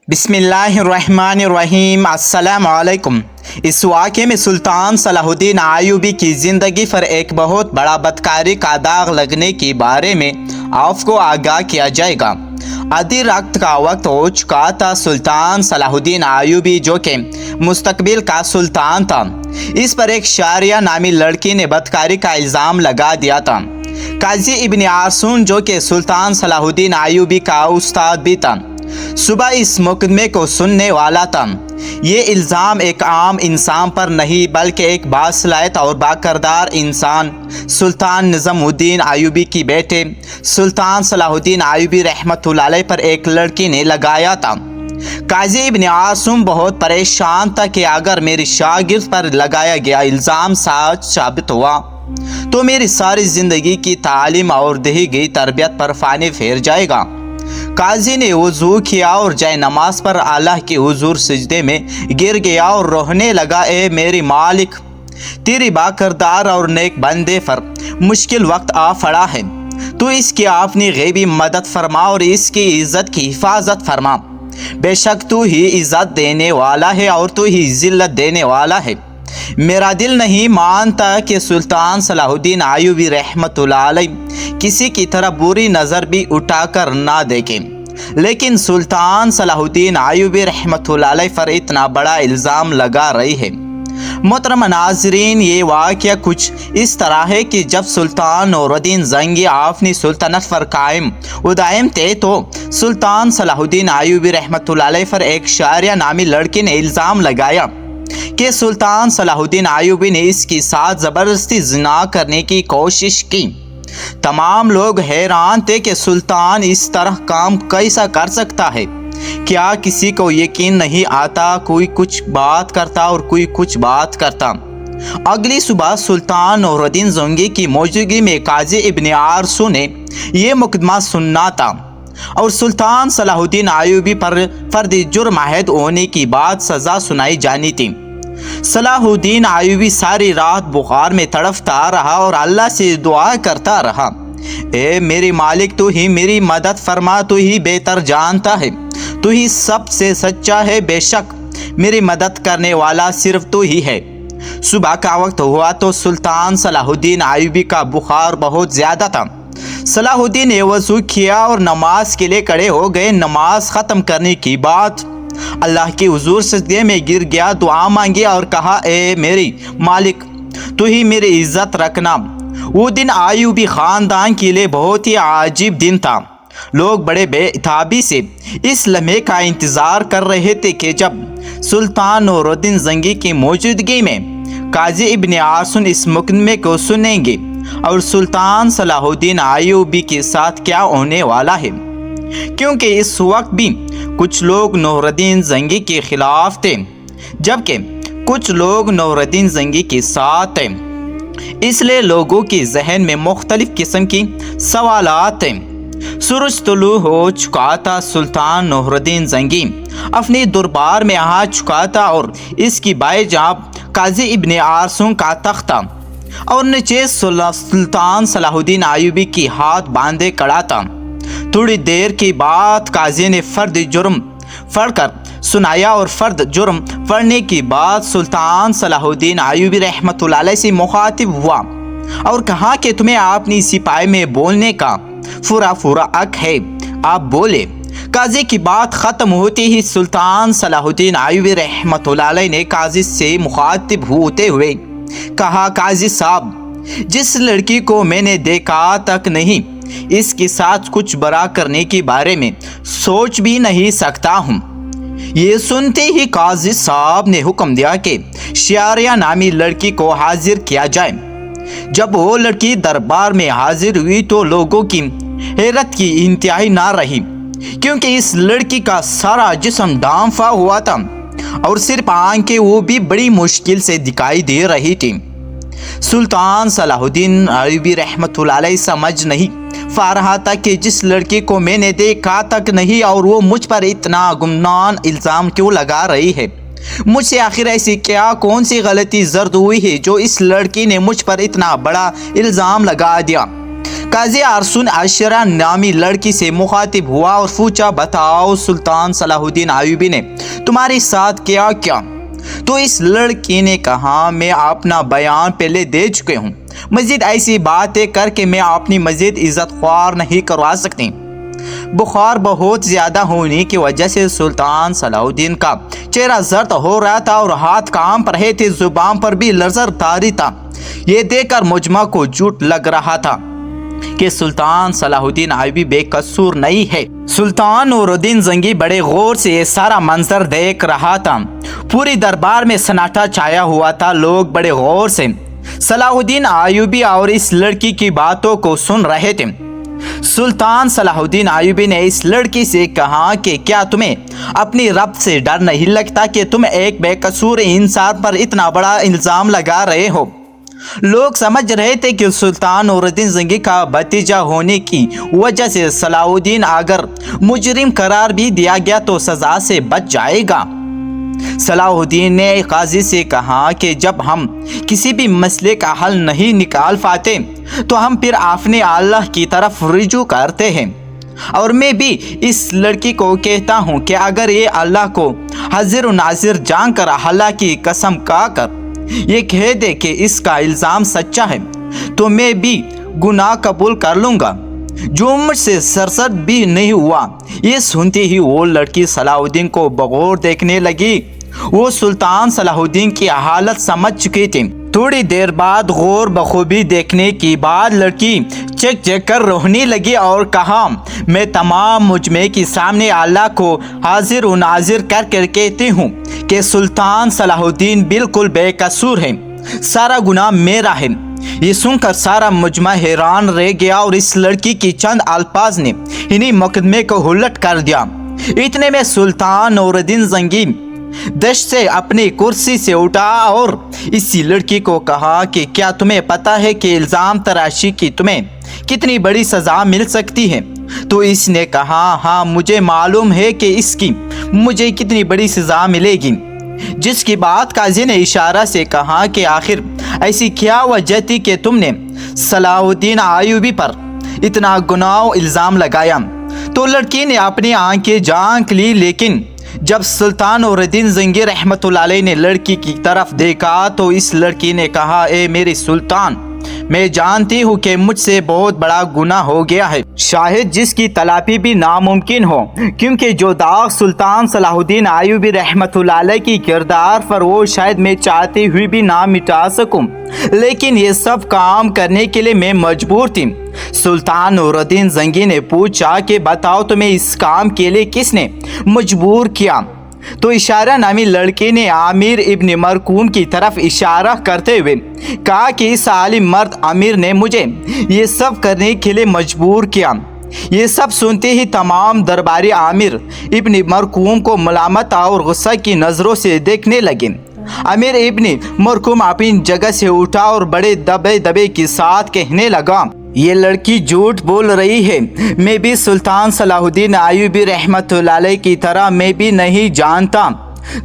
बिस्मिल्लाहिर्रहमानिर्रहीम। अस्सलाम वालेकुम। इस वाक़े में सुल्तान सलाहुद्दीन अय्यूबी की ज़िंदगी पर एक बहुत बड़ा बदकारी का दाग लगने के बारे में आपको आगाह किया जाएगा। आधी रात का वक्त हो चुका था। सुल्तान सलाहुद्दीन अय्यूबी जो कि मुस्तकबिल का सुल्तान था, इस पर एक शारिया नामी लड़की ने बदकारी का इल्ज़ाम लगा दिया था। काजी इब्न आसून जो कि सुल्तान सलाहुद्दीन अय्यूबी का उस्ताद भी था, सुबह इस मुकदमे को सुनने वाला था। ये इल्ज़ाम एक आम इंसान पर नहीं बल्कि एक बासलाहियत और बाकरदार इंसान सुल्तान निज़ामुद्दीन अय्यूबी की बेटे सुल्तान सलाहुद्दीन अय्यूबी रहमतुल्लाह अलैह पर एक लड़की ने लगाया था। काजी इब्न आसूम बहुत परेशान था कि अगर मेरी शागिर्द पर लगाया गया इल्ज़ाम सच साबित हुआ तो मेरी सारी ज़िंदगी की तालीम और दी गई तरबियत पर पानी फेर जाएगा। काजी ने वज़ू किया और जाए नमाज पर अल्लाह के हुजूर सजदे में गिर गया और रोने लगा, ए मेरी मालिक, तेरी बाकरदार और नेक बंदे पर मुश्किल वक्त आ पड़ा है। तू इसकी अपनी गैबी मदद फरमा और इसकी इज़्ज़त की हिफाजत फरमा। बेशक तू ही इज़्ज़त देने वाला है और तू ही ज़िल्लत देने वाला है। मेरा दिल नहीं मानता कि सुल्तान सलाहुद्दीन अय्यूबी रहमतुल्लाह अलैह किसी की तरफ बुरी नज़र भी उठाकर ना देखें, लेकिन सुल्तान सलाहुद्दीन अय्यूबी रहमतुल्लाह अलैह पर इतना बड़ा इल्ज़ाम लगा रही है। मोहतरम नाज़रीन, ये वाक़या कुछ इस तरह है कि जब सुल्तान नूरुद्दीन ज़ंगी अपनी सुल्तनत पर कायम उदायम थे तो सुल्तान सलाहुद्दीन अय्यूबी रहमतुल्लाह अलैह पर एक शारिया नामी लड़की ने इल्ज़ाम लगाया कि सुल्तान सलाहुद्दीन अय्यूबी ने इसके साथ ज़बरदस्ती ज़िना करने की कोशिश की। तमाम लोग हैरान थे कि सुल्तान इस तरह काम कैसा कर सकता है। क्या किसी को यकीन नहीं आता? कोई कुछ बात करता और कोई कुछ बात करता। अगली सुबह सुल्तान नूरुद्दीन ज़ंगी की मौजूदगी में काजी इब्न आरसू ने यह मुकदमा सुनना था और सुल्तान सलाहुद्दीन अय्यूबी पर फर्द जुर्म आयद होने की बाद सज़ा सुनाई जानी थी। सलाहुद्दीन अय्यूबी सारी रात बुखार में तड़पता रहा और अल्लाह से दुआ करता रहा, ए मेरी मालिक, तू ही मेरी मदद फरमा, तू ही बेहतर जानता है, तू ही सबसे सच्चा है, बेशक मेरी मदद करने वाला सिर्फ तू ही है। सुबह का वक्त हुआ तो सुल्तान सलाहुद्दीन अय्यूबी का बुखार बहुत ज़्यादा था। सलाहुद्दीन ने वज़ू किया और नमाज के लिए खड़े हो गए। नमाज ख़त्म करने की बाद अल्लाह के हुजूर सजदे में गिर गया, दुआ मांगी और कहा, ए मेरी मालिक, तू ही मेरी इज़्ज़त रखना। वो दिन अय्यूबी ख़ानदान के लिए बहुत ही अजीब दिन था। लोग बड़े बेताबी से इस लम्हे का इंतज़ार कर रहे थे कि जब सुल्तान नूरुद्दीन ज़ंगी की मौजूदगी में काजी इब्न आसून इस मुकदमे को सुनेंगे और सुल्तान सलाहुद्दीन अय्यूबी के साथ क्या होने वाला है, क्योंकि इस वक्त भी कुछ लोग नूरुद्दीन ज़ंगी के खिलाफ थे जबकि कुछ लोग नूरुद्दीन ज़ंगी के साथ थे। इसलिए लोगों के जहन में मुख्तलिफ किस्म की सवालात थे। सूरज तुलू हो चुका था। सुल्तान नूरुद्दीन ज़ंगी अपने दरबार में आ चुका था और इसकी बाएजाब काजी इब्न आरसून का तख्त था और नीचे सुल्तान सलाहुद्दीन अय्यूबी की हाथ बांधे खड़ा था। थोड़ी देर के बाद काजी ने फर्द जुर्म पढ़कर सुनाया और फर्द जुर्म पढ़ने के बाद सुल्तान सलाहुद्दीन अय्यूबी रहमतुल्लाह अलैह से मुखातिब हुआ और कहा कि तुम्हें अपनी सिपाही में बोलने का पूरा हक है, आप बोले। काजी की बात ख़त्म होती ही सुल्तान सलाहुद्दीन अय्यूबी रहमतुल्लाह अलैह ने काजी से मुखातिब होते हुए कहा, काजी साहब, जिस लड़की को मैंने देखा तक नहीं, इसके साथ कुछ बड़ा करने के बारे में सोच भी नहीं सकता हूँ। ये सुनते ही काजी साहब ने हुक्म दिया कि शारिया नामी लड़की को हाजिर किया जाए। जब वो लड़की दरबार में हाजिर हुई तो लोगों की हैरत की इंतहाई ना रही, क्योंकि इस लड़की का सारा जिस्म ढांफा हुआ था और सिर्फ आंखें वो भी बड़ी मुश्किल से दिखाई दे रही थी। सुल्तान सलाहुद्दीन अय्यूबी रहमतुल्लाह अलैह समझ नहीं पा रहा था कि जिस लड़की को मैंने देखा तक नहीं और वो मुझ पर इतना गुमनान इल्ज़ाम क्यों लगा रही है। मुझसे आखिर ऐसी क्या कौन सी गलती जर्द हुई है जो इस लड़की ने मुझ पर इतना बड़ा इल्ज़ाम लगा दिया। قاضی ارسن عشرہ نامی لڑکی سے مخاطب ہوا اور پوچھا، بتاؤ سلطان صلاح الدین ایوبی نے تمہارے ساتھ کیا کیا؟ تو اس لڑکی نے کہا، میں اپنا بیان پہلے دے چکے ہوں، مزید ایسی باتیں کر کے میں اپنی مزید عزت خوار نہیں کروا سکتی۔ بخار بہت زیادہ ہونے کی وجہ سے سلطان صلاح الدین کا چہرہ زرد ہو رہا تھا اور ہاتھ کانپ رہے تھے، زبان پر بھی لرزر طاری تھا۔ یہ دیکھ کر مجمع کو جھوٹ لگ رہا تھا کہ سلطان صلاح الدین ایوبی بے قصور نہیں ہے۔ سلطان نور الدین زنگی بڑے غور سے یہ سارا منظر دیکھ رہا تھا۔ پوری دربار میں سناٹا چھایا ہوا تھا، لوگ بڑے غور سے صلاح الدین ایوبی اور اس لڑکی کی باتوں کو سن رہے تھے۔ سلطان صلاح الدین ایوبی نے اس لڑکی سے کہا کہ کیا تمہیں اپنی رب سے ڈر نہیں لگتا کہ تم ایک بے قصور انسان پر اتنا بڑا الزام لگا رہے ہو؟ لوگ سمجھ رہے تھے کہ سلطان نور الدین زنگی کا بھتیجا ہونے کی وجہ سے صلاح الدین اگر مجرم قرار بھی دیا گیا تو سزا سے بچ جائے گا۔ صلاح الدین نے قاضی سے کہا کہ جب ہم کسی بھی مسئلے کا حل نہیں نکال پاتے تو ہم پھر اپنے اللہ کی طرف رجوع کرتے ہیں، اور میں بھی اس لڑکی کو کہتا ہوں کہ اگر یہ اللہ کو حاضر و ناظر جان کر اللہ کی قسم کھا کر یہ کہہ دے کہ اس کا الزام سچا ہے تو میں بھی گناہ قبول کر لوں گا، جو مجھ سے سرزد بھی نہیں ہوا۔ یہ سنتے ہی وہ لڑکی صلاح الدین کو بغور دیکھنے لگی۔ وہ سلطان صلاح الدین کی حالت سمجھ چکی تھی۔ تھوڑی دیر بعد غور بخوبی دیکھنے کے بعد لڑکی چیک چیک کر رونے لگی اور کہا، میں تمام مجمع کے سامنے اللہ کو حاضر و ناظر کر کے کہتی ہوں کہ سلطان صلاح الدین بالکل بے قصور ہے، سارا گناہ میرا ہے۔ یہ سن کر سارا مجمع حیران رہ گیا اور اس لڑکی کی چند الفاظ نے انہیں مقدمے کو الٹ کر دیا۔ اتنے میں سلطان نور الدین زنگی دشت سے اپنی کرسی سے اٹھا اور اسی لڑکی کو کہا کہ کیا تمہیں پتہ ہے کہ الزام تراشی کی تمہیں کتنی بڑی سزا مل سکتی ہے؟ تو اس نے کہا، ہاں مجھے معلوم ہے کہ اس کی مجھے کتنی بڑی سزا ملے گی۔ جس کی بات قاضی نے اشارہ سے کہا کہ آخر ایسی کیا وجہ تھی کہ تم نے صلاح الدین ایوبی پر اتنا گناہ الزام لگایا؟ تو لڑکی نے اپنی آنکھیں جھانک لی، لیکن جب سلطان نور الدین زنگی رحمۃ اللہ علیہ نے لڑکی کی طرف دیکھا تو اس لڑکی نے کہا، اے میری سلطان، میں جانتی ہوں کہ مجھ سے بہت بڑا گناہ ہو گیا ہے، شاید جس کی تلافی بھی ناممکن ہو، کیونکہ جو داغ سلطان صلاح الدین ایوبی رحمۃ اللہ علیہ کی کردار پر وہ شاید میں چاہتی ہوئی بھی نہ مٹا سکوں، لیکن یہ سب کام کرنے کے لیے میں مجبور تھی۔ سلطان نور الدین زنگی نے پوچھا کہ بتاؤ تمہیں اس کام کے لیے کس نے مجبور کیا؟ تو اشارہ نامی لڑکے نے عامر ابن مرکوم کی طرف اشارہ کرتے ہوئے کہا کہ اس عالم مرد امیر نے مجھے یہ سب کرنے کے لیے مجبور کیا۔ یہ سب سنتے ہی تمام درباری عامر ابن مرکوم کو ملامت اور غصہ کی نظروں سے دیکھنے لگے۔ امیر ابن مرکوم اپنی جگہ سے اٹھا اور بڑے دبے کے ساتھ کہنے لگا، یہ لڑکی جھوٹ بول رہی ہے، میں بھی سلطان صلاح الدین ایوبی رحمۃ اللہ علیہ کی طرح میں بھی نہیں جانتا۔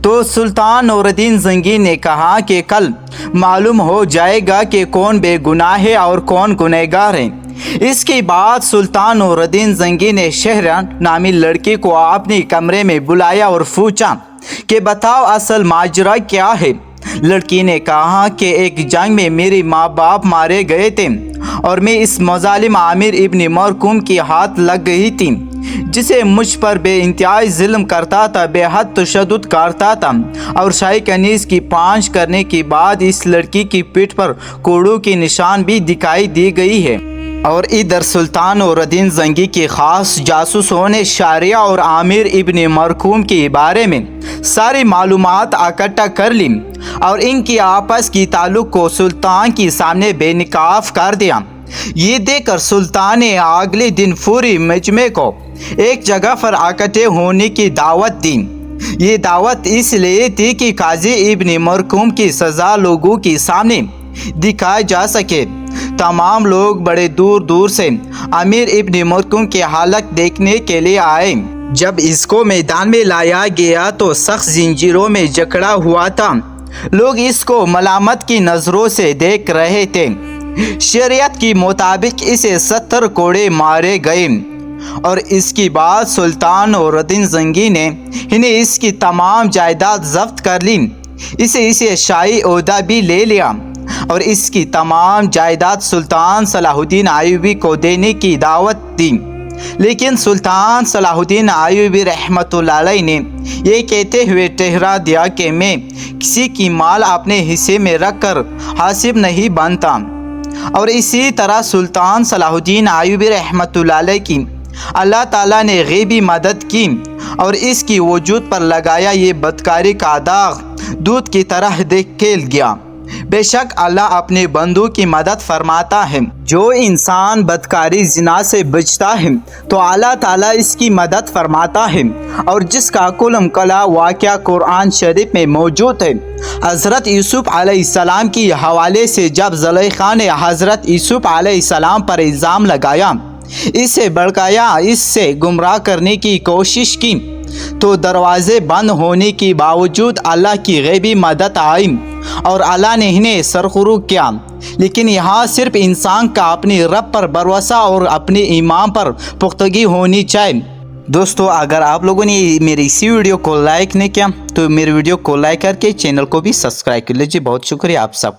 تو سلطان نور الدین زنگی نے کہا کہ کل معلوم ہو جائے گا کہ کون بے گناہ ہے اور کون گنہگار ہے۔ اس کے بعد سلطان نور الدین زنگی نے شہرہ نامی لڑکی کو اپنے کمرے میں بلایا اور پوچھا کہ بتاؤ اصل ماجرا کیا ہے؟ لڑکی نے کہا کہ ایک جنگ میں میرے ماں باپ مارے گئے تھے اور میں اس مظالم عامر ابن مرکوم کی ہاتھ لگ گئی تھی، جسے مجھ پر بے انتہائی ظلم کرتا تھا، بے حد تشدد کرتا تھا، اور شاہی کنیز کی پانچ کرنے کے بعد اس لڑکی کی پیٹھ پر کوڑوں کے نشان بھی دکھائی دی گئی ہے۔ اور ادھر سلطان نور الدین زنگی کے خاص جاسوسوں نے شاریہ اور عامر ابن مرکوم کے بارے میں ساری معلومات اکٹھا کر لی اور ان کی آپس کی تعلق کو سلطان کے سامنے بے نقاب کر دیا۔ یہ دیکھ کر سلطان نے اگلے دن پوری مجمع کو ایک جگہ پر اکٹھے ہونے کی دعوت دی۔ یہ دعوت اس لیے تھی کہ قاضی ابن مرکوم کی سزا لوگوں کے سامنے دکھائی جا سکے۔ تمام لوگ بڑے دور دور سے امیر ابن مرکوم کی حالت دیکھنے کے لیے آئے۔ جب اس کو میدان میں لایا گیا تو سخت زنجیروں میں جکڑا ہوا تھا۔ لوگ اس کو ملامت کی نظروں سے دیکھ رہے تھے۔ शरीयत के मुताबिक इसे 70 कोड़े मारे गए और इसके बाद सुल्तान नूरुद्दीन ज़ंगी ने इन्हें इसकी तमाम जायदाद जब्त कर ली। इसे शाही ओहदा भी ले लिया और इसकी तमाम जायदाद सुल्तान सलाहुद्दीन अय्यूबी को देने की दावत दी। लेकिन सुल्तान सलाहुद्दीन अय्यूबी रहमतुल्लाह अलैह ने ये कहते हुए ठहरा दिया कि मैं किसी की माल अपने हिस्से में रख कर हासिब नहीं बनता। और इसी तरह सुल्तान सलाहुद्दीन अय्यूबी रहमतुल्लाह अलैह की अल्लाह ताला ने गैबी मदद की और इसकी वजूद पर लगाया ये बदकारी का दाग दूध की तरह खेल गया। बेशक अल्लाह अपने बंदों की मदद फरमाता है। जो इंसान बदकारी जिना से बचता है तो अल्लाह ताला इसकी मदद फरमाता है। और जिसका कुलम कला वाक़या कुरान शरीफ में मौजूद है। हज़रत यूसुफ अलैहिस्सलाम की हवाले से जब ज़ुलेखा ने हज़रत यूसुफ अलैहिस्सलाम पर इल्ज़ाम लगाया, इसे भड़काया, इससे गुमराह करने की कोशिश की तो दरवाज़े बंद होने के बावजूद अल्लाह की गैबी मदद आई और अल्लाह ने इन्हें सरखुरूग किया। लेकिन यहाँ सिर्फ इंसान का अपने रब पर भरोसा और अपने ईमान पर पुख्तगी होनी चाहिए। दोस्तों, अगर आप लोगों ने मेरी इसी वीडियो को लाइक नहीं किया तो मेरे वीडियो को लाइक करके चैनल को भी सब्सक्राइब कर लीजिए। बहुत शुक्रिया आप सब।